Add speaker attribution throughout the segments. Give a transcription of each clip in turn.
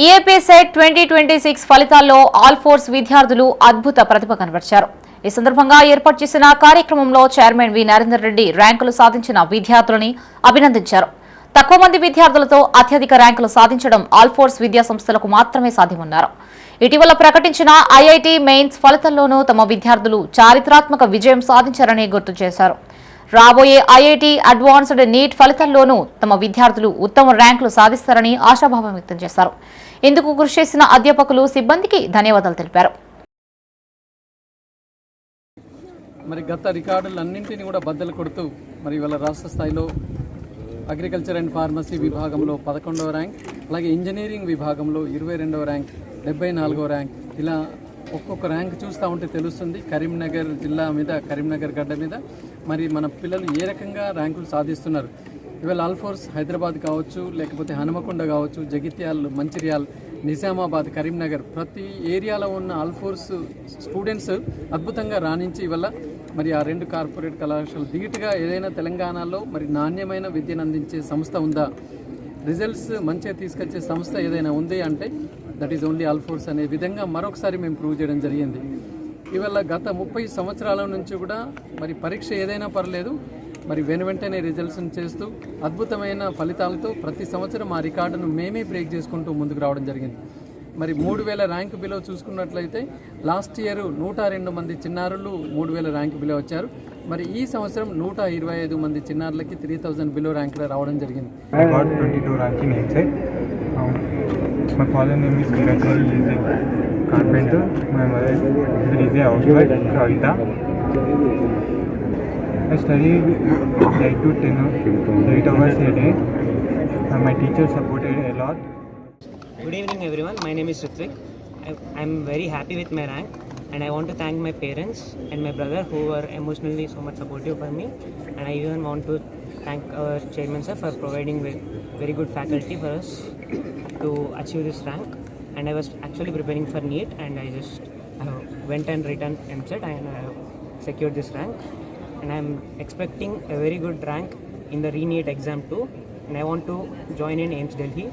Speaker 1: EAP set 2026 ఫలితాల్లో all force విద్యార్థులు అద్భుత ప్రతిభ కనబర్చారు. ఈ సందర్భంగా ఏర్పాటు చేసిన కార్యక్రమంలో చైర్మన్ వి నరేందర్ రెడ్డి ర్యాంకులు సాధించిన విద్యార్థులని అభినందించారు. తక్కువ మంది విద్యార్థులతో అత్యధిక ర్యాంకులు సాధించడం ఆల్ ఫోర్స్ విద్యా సంస్థలకు మాత్రమే సాధ్యమన్నారు. ఇటీవల ప్రకటించిన ఐఐటీ మెయిన్స్ ఫలితాల్లోనూ తమ విద్యార్థులు చారిత్రాత్మక విజయం సాధించారని గుర్తు చేశారు. రాబోయే ఐఐటీ అడ్వాన్స్డ్ నీట్ ఫలితాల్లోనూ తమ విద్యార్థులు ఉత్తమ ర్యాంకులు సాధిస్తారని ఆశాభావం వ్యక్తం చేశారు. ఇందుకు కృషి చేసిన అధ్యాపకులు, సిబ్బందికి ధన్యవాదాలు తెలిపారు.
Speaker 2: మరి గత రికార్డులన్నింటినీ కూడా బద్దలు కొడుతూ మరి ఇవాళ రాష్ట్ర స్థాయిలో అగ్రికల్చర్ అండ్ ఫార్మసీ విభాగంలో 11వ ర్యాంక్, అలాగే ఇంజనీరింగ్ విభాగంలో 22వ ర్యాంక్, 74వ ర్యాంక్, ఇలా ఒక్కొక్క ర్యాంక్ చూస్తూ ఉంటే తెలుస్తుంది కరీంనగర్ జిల్లా మీద, కరీంనగర్ గడ్డ మీద మరి మన పిల్లలు ఏ రకంగా ర్యాంకులు సాధిస్తున్నారు. ఇవాళ ఆల్ ఫోర్స్ హైదరాబాద్ కావచ్చు, లేకపోతే హనుమకొండ కావచ్చు, జగిత్యాల్, మంచిర్యాల్, నిజామాబాద్, కరీంనగర్, ప్రతి ఏరియాలో ఉన్న ఆల్ ఫోర్స్ స్టూడెంట్స్ అద్భుతంగా రాణించి ఇవాళ మరి ఆ రెండు కార్పొరేట్ కళాశాలలు ధీటుగా ఏదైనా తెలంగాణలో మరి నాణ్యమైన విద్యను అందించే సంస్థ ఉందా, రిజల్ట్స్ మంచిగా తీసుకొచ్చే సంస్థ ఏదైనా ఉంది అంటే that is only all force అనే విధంగా మరొకసారి మేము ప్రూవ్ చేయడం జరిగింది. ఇవాళ గత 30 సంవత్సరాల నుంచి కూడా మరి పరీక్ష ఏదైనా పర్లేదు మరి వెంటనే రిజల్ట్స్ని చేస్తూ అద్భుతమైన ఫలితాలతో ప్రతి సంవత్సరం ఆ రికార్డును మేమే బ్రేక్ చేసుకుంటూ ముందుకు రావడం జరిగింది. మరి 3000 ర్యాంక్ బిలో చూసుకున్నట్లయితే లాస్ట్ ఇయర్ 102 మంది చిన్నారులు 3000 ర్యాంక్ బిలో వచ్చారు. మరి ఈ సంవత్సరం 125 మంది చిన్నారులకి 3000 బిలో ర్యాంక్ రావడం జరిగింది.
Speaker 3: My father name is Kirakari. He is a carpenter. My mother is a housewife, Kavita. I studied 8 to 8 hours a day. My teacher supported a lot.
Speaker 4: Good evening everyone, my name is Ritvik. I am very happy with my rank and I want to thank my parents and my brother who were emotionally so much supportive for me, and I even want to thank our chairman sir for providing very good faculty for us to achieve this rank. And I was actually preparing for NEET and I just went and written MCET and I have secured this rank, and I am expecting a very good rank in the re-NEET exam too, and I want to join in AIIMS Delhi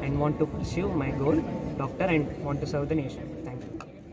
Speaker 4: and want to pursue my goal, doctor, and want to serve the nation.